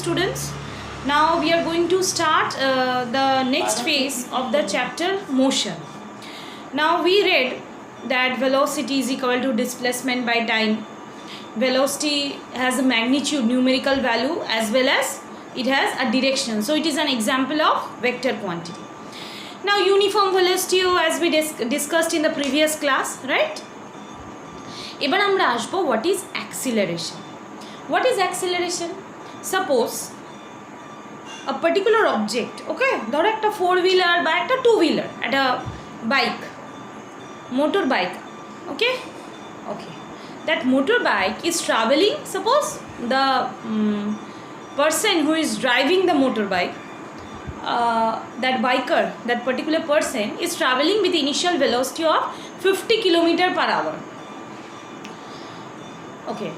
students. Now we are going to start the next phase of the chapter motion. Now we read that velocity is equal to displacement by time. Velocity has a magnitude numerical value as well as it has a direction. So it is an example of vector quantity. Now uniform velocity as we discussed in the previous class, right? এবার আমরা আসবো what is acceleration. What is acceleration? Suppose a particular object, okay, ধরো একটা 4-wheeler বা একটা 2-wheeler, একটা bike, motor bike, okay, that motorbike is traveling. Suppose the person who is driving the motorbike, that biker, that particular person is traveling with initial velocity of 50 km/h. Okay,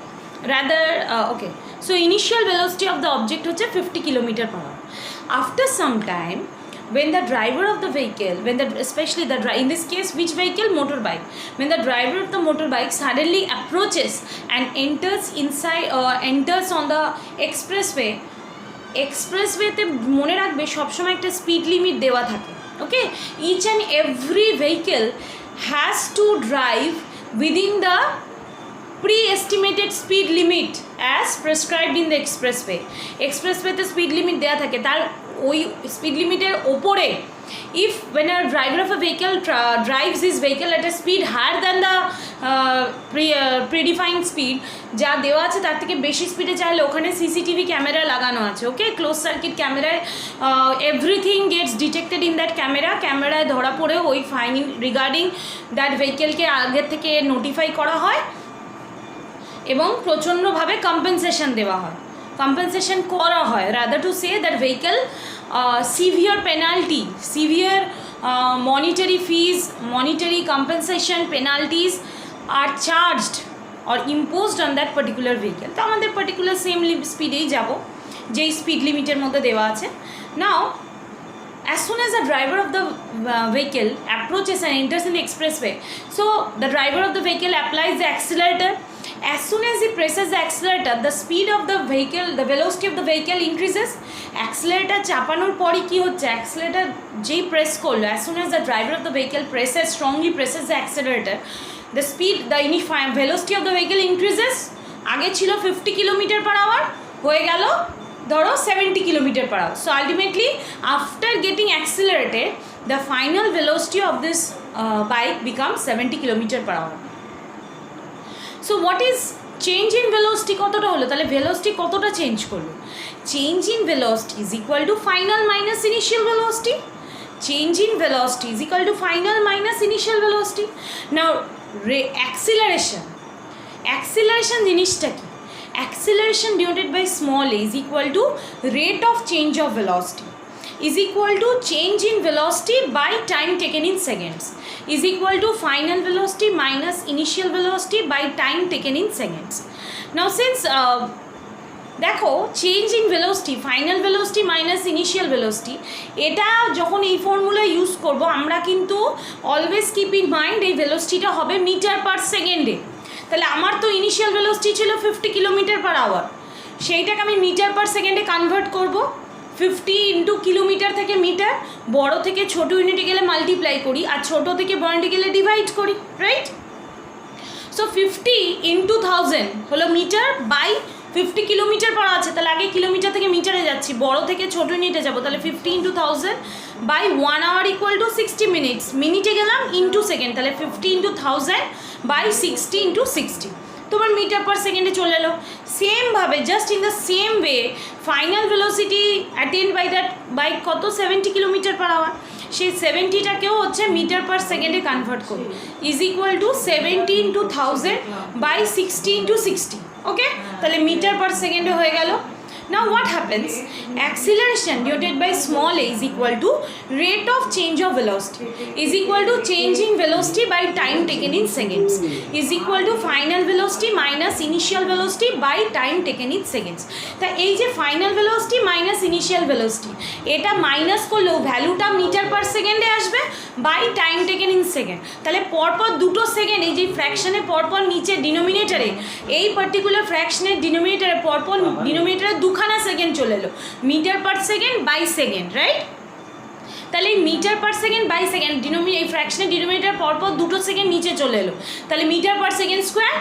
so initial velocity of the object is 50 km/h. After some time, when the driver of the vehicle, especially in this case, which vehicle? Motorbike. When the driver of the motorbike suddenly approaches and enters on the expressway তে মনে রাখবে সবসময় একটা speed limit দেওয়া থাকে, okay? Each and every vehicle has to drive within the pre-estimated speed limit as prescribed in the expressway. Expressway speed limit দেয়া থাকে, তার ওই স্পিড লিমিটের ওপরে if when a driver of a vehicle drives his vehicle at a speed higher than the predefined speed যা দেওয়া আছে তার থেকে বেশি স্পিডে চাইলে ওখানে সিসিটিভি ক্যামেরা লাগানো আছে, ওকে? ক্লোজ সার্কিট ক্যামেরায় everything gets detected in that ক্যামেরায় ধরা পড়ে ওই ফাইন রিগার্ডিং দ্যাট ভেহিকেলকে আগের থেকে নোটিফাই করা হয় এবং প্রচণ্ডভাবে কম্পেনসেশন দেওয়া হয়, কম্পেনসেশন করা হয়, rather to say that vehicle severe penalty, severe monetary fees, monetary compensation penalties are charged or imposed on that particular vehicle. তো আমাদের পার্টিকুলার সেম স্পিডেই যাব যেই স্পিড লিমিটের মধ্যে দেওয়া আছে। নাও as soon as the driver of the vehicle approaches and enters in the expressway, so the driver of the vehicle applies the accelerator. As soon as he presses the accelerator, the speed of the vehicle, the velocity of the vehicle increases. Accelerator চাপানোর পরই কি হচ্ছে, accelerator যেই press করলো, as soon as the driver of the vehicle strongly presses the accelerator, the speed, the velocity of the vehicle increases. আগে ছিল 50 km/h, হয়ে গেল ধরো 70 km/h. So ultimately after getting accelerated, the final velocity of this bike becomes 70 km/h. So what is change in velocity? কতটা হলো তাহলে velocity কতটা change করলো? Change in velocity is equal to final minus initial velocity. Change in velocity is equal to final minus initial velocity. Now acceleration জিনিসটা কি? Acceleration denoted by small a is equal to rate of change of velocity is equal to change in velocity by time taken in seconds is equal to final velocity minus initial velocity by time taken in seconds. Now since দেখো change in velocity, final velocity minus initial velocity, এটা যখন এই formula use করব আমরা কিন্তু always keep in mind এই ভেলোসিটিটা হবে metre per সেকেন্ডে। তাহলে আমার তো ইনিশিয়াল ভেলোসিটি ছিল 50 km/h, সেইটাকে আমি মিটার পার সেকেন্ডে কনভার্ট করব। 50 ইন্টু কিলোমিটার থেকে মিটার, বড় থেকে ছোট ইউনিটে গেলে মাল্টিপ্লাই করি আর ছোট থেকে বড় ইউনিটে গেলে ডিভাইড করি, রাইট? সো 50 ইন্টু 1000 হলো মিটার বাই 50 km/h আছে, তাহলে আগে কিলোমিটার থেকে মিটারে যাচ্ছি, বড় থেকে ছোট ইউনিটে যাব, তাহলে 50 into 1000 by 1 hour equal to 60 minutes, মিনিটে গেলাম ইন্টু সেকেন্ড, তাহলে 50 ইন্টু 1000 বাই 60 ইন্টু 60 তোমার মিটার পার সেকেন্ডে চলে এলো। সেমভাবে just in the same way final velocity attend by that bike কত 70 km/h, সেই 70টাকেও হচ্ছে মিটার পার সেকেন্ডে কনভার্ট করি is equal to 70 into 1000 by 60 into 60, okay? তাহলে মিটার পার সেকেন্ডে হয়ে গেল। Now what happens? Acceleration denoted by small a is equal to rate of change of velocity is equal to change in velocity by time taken in seconds is equal to final velocity minus initial velocity by time taken in seconds. তা এই যে final velocity minus initial velocity, এটা minus করলেও ভ্যালুটা metre per সেকেন্ডে আসবে by time taken in second. তাহলে পরপর দুটো সেকেন্ড এই যে ফ্র্যাকশানে পরপর নিচে ডিনোমিনেটারে, এই পার্টিকুলার ফ্র্যাকশনের ডিনোমিনেটারে পরপর ডিনোমিনেটারে দুখানা সেকেন্ড চলে এলো, metre per second by second, right? তাহলে এই metre per second by second এই ফ্র্যাকশনের ডিনোমিনেটর পরপর দুটো সেকেন্ড নিচে চলে এলো, তাহলে metre per second square.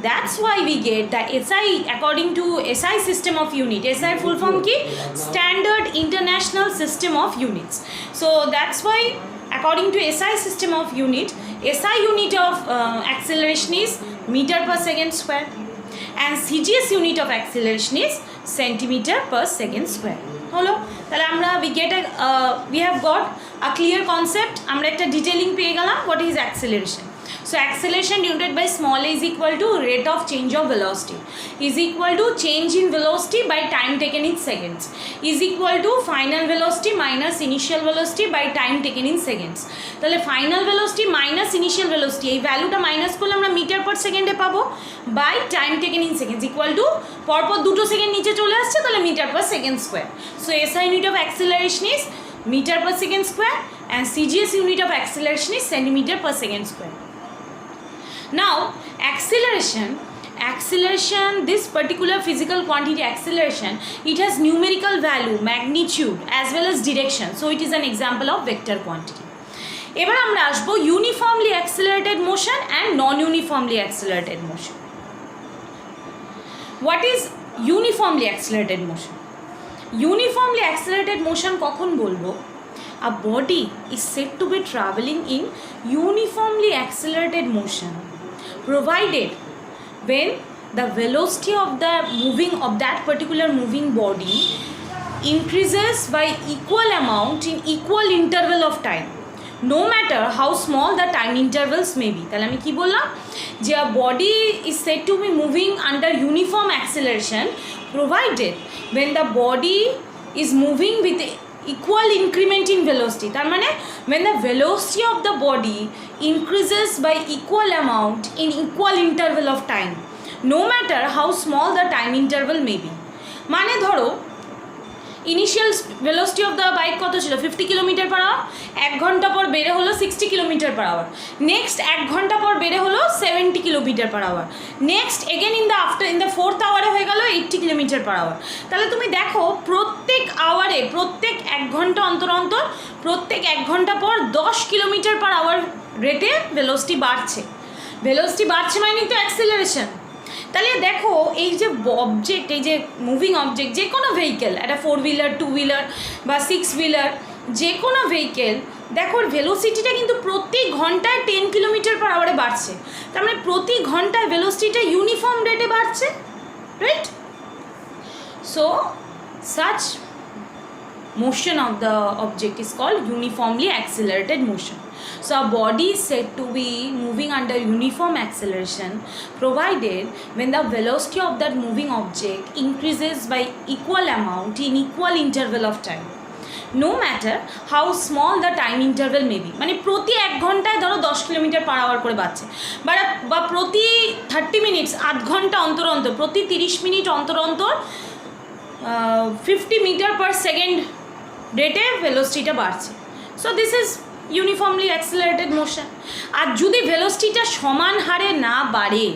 That's why we get the SI according to SI system of unit. SI full form ki Standard International System of Units. So that's why according to SI system of unit, SI unit of acceleration is meter per second square and CGS unit of acceleration is centimeter per second square. হলো, তাহলে আমরা we have got a clear concept, আমরা একটা detailing পেয়ে গেলাম what is acceleration. So acceleration denoted by small a is equal to rate of change of velocity is equal to change in velocity by time taken in seconds is equal to final velocity minus initial velocity by time taken in seconds. তাহলে final velocity minus initial velocity এই ভ্যালুটা minus করলে আমরা metre per সেকেন্ডে পাবো by time taken in seconds equal to পরপর দুটো second নিচে চলে আসছে, তাহলে metre per second square. So SI unit of acceleration is meter per second square and CGS unit of acceleration is centimeter per second square. Now acceleration, this particular physical quantity acceleration, it has numerical value, magnitude as well as direction, so it is an example of vector quantity. এবার আমরা আসবো uniformly accelerated motion and non-uniformly accelerated motion. What is uniformly accelerated motion? Uniformly accelerated motion কখন বলবো? A body is said to be traveling in uniformly accelerated motion provided when the velocity of that particular moving body increases by equal amount in equal interval of time, no matter how small the time intervals may be. তাহলে আমি কি বললাম যে a body is said to be moving under uniform acceleration provided when the body is moving with equal increment in velocity. তার মানে when the velocity of the body increases by equal amount in equal interval of time, no matter how small the time interval may be. মানে ধরো initial velocity of the bike কত ছিল 50 kilometre per hour, 1 ঘন্টা পর বেড়ে হলো 60 kilometre per hour, next 1 ঘন্টা পর বেড়ে হলো 70 kilometre per hour, next again in the fourth আওয়ারে হয়ে গেল 80 কিলোমিটার পার আওয়ার। তাহলে তুমি দেখো প্রত্যেক আওয়ারে, প্রত্যেক 1 ঘন্টা অন্তর অন্তর, প্রত্যেক 1 ঘন্টা পর 10 কিলোমিটার পার আওয়ার রেটে ভেলোসিটি বাড়ছে। ভেলোসিটি বাড়ছে মানে তো অ্যাক্সিলারেশন। তাহলে দেখো এই যে অবজেক্ট, এই যে মুভিং অবজেক্ট, যে কোনো ভেহিকেল, একটা 4 হুইলার 2 হুইলার বা 6 হুইলার, যে কোনো ভেহিকেল, দেখো ভেলোসিটিটা কিন্তু প্রতি ঘন্টায় 10 কিলোমিটার পার আওয়ারে বাড়ছে। তার মানে প্রতি ঘন্টায় ভেলোসিটিটা ইউনিফর্ম রেটে বাড়ছে, right? So such motion of the object is called uniformly accelerated motion. So a body is said to be moving under uniform acceleration provided when the velocity of that moving object increases by equal amount in equal interval of time, no matter how small the time interval may be. মানে প্রতি 1 ঘন্টায় ধরো 10 kilometre per hour করে বাড়ছে, বা প্রতি 30 minutes, আধ ঘন্টা অন্তর অন্তর, প্রতি 30 মিনিট অন্তর অন্তর 50 মিটার পার সেকেন্ড রেটে ভেলোসিটিটা বাড়ছে। So this is uniformly accelerated motion. আর যদি ভেলোসিটিটা সমান হারে না বাড়ে,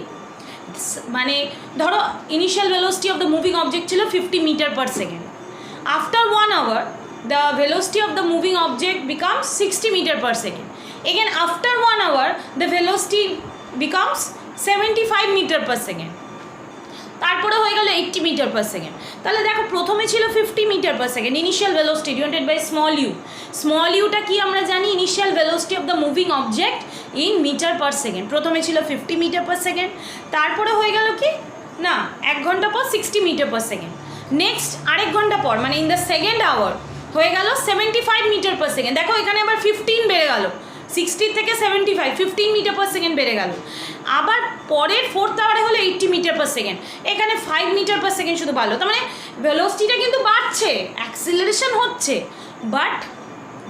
মানে ধরো initial velocity of the moving object ছিল 50 metre per second, after 1 hour the velocity of the moving object becomes 60 meter per second. Again after 1 hour the velocity becomes 75 meter per second. তারপরে হয়ে গেল 80 মিটার পার সেকেন্ড। তাহলে দেখো প্রথমে ছিল 50 metre per second initial velocity denoted by small u. Small ইউটা কি আমরা জানি, initial velocity of the moving object in metre per second. প্রথমে ছিল 50 মিটার পার সেকেন্ড, তারপরে হয়ে গেল কি না 1 ঘন্টা পর 60 মিটার পার সেকেন্ড, নেক্সট আরেক ঘন্টা পর মানে ইন দ্য সেকেন্ড আওয়ার হয়ে গেল 75 মিটার পার সেকেন্ড। দেখো এখানে আবার 15 বেড়ে গেল, 60 থেকে 75, 15 মিটার পার সেকেন্ড বেড়ে গেল। আবার পরের ফোর্থ আওয়ারে হলো 80 মিটার পার সেকেন্ড, এখানে 5 মিটার পার সেকেন্ড শুধু বাড়লো। তার মানে ভেলোসিটিটা কিন্তু বাড়ছে, অ্যাক্সিলারেশন হচ্ছে, but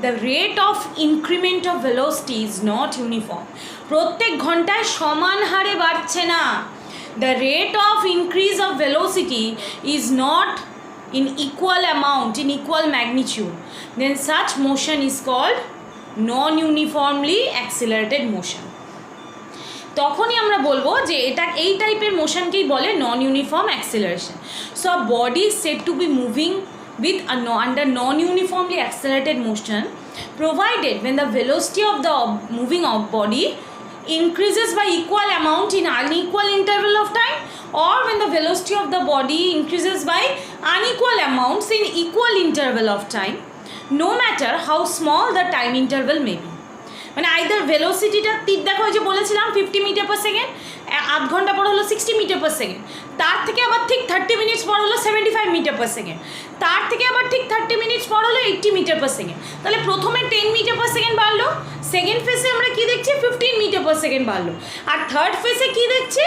the rate of increment of velocity is not uniform. প্রত্যেক ঘন্টায় সমান হারে বাড়ছে না। The rate of increase of velocity is not in equal amount, in equal magnitude, then such motion is called non-uniformly accelerated motion. তখনই আমরা বলবো যে এটা এই টাইপের মোশনকেই বলে non uniform acceleration. So a body is said to be moving with under non-uniformly accelerated motion provided when the velocity of the moving of body increases by equal amount in unequal interval of time, or when the velocity of the body increases by unequal amounts in equal interval of time, no matter how small the time interval may be. মানে either ভেলোসিটিটা দেখো ওই যে বলেছিলাম 50 metre per second, আধ ঘন্টা পর হলো 60 metre per second, তার থেকে আবার ঠিক 30 মিনিটস পর হলো 75 মিটার পার সেকেন্ড, তার থেকে আবার ঠিক 30 মিনিটস পর হলো 80 মিটার পার সেকেন্ড। তাহলে প্রথমে 10 মিটার পার সেকেন্ড বাড়লো, সেকেন্ড ফেজে আমরা কি দেখছি 15 মিটার পার সেকেন্ড বাড়লো, আর থার্ড ফেজে কি দেখছি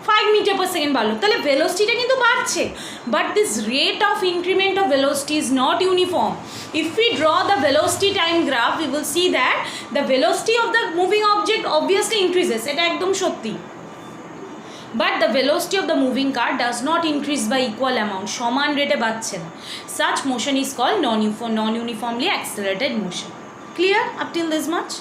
5 মিটার পার সেকেন্ড বাড়লো। তাহলে ভেলোসিটিটা কিন্তু বাড়ছে, but this rate of increment of velocity is not uniform. If we draw the velocity time graph, we will see that the velocity of the moving object obviously increases, এটা একদম সত্যি, but the velocity of the moving car does not increase by equal amount, সমান রেটে বাড়ছে না। Such motion is called non-uniformly accelerated motion. Clear up till this much?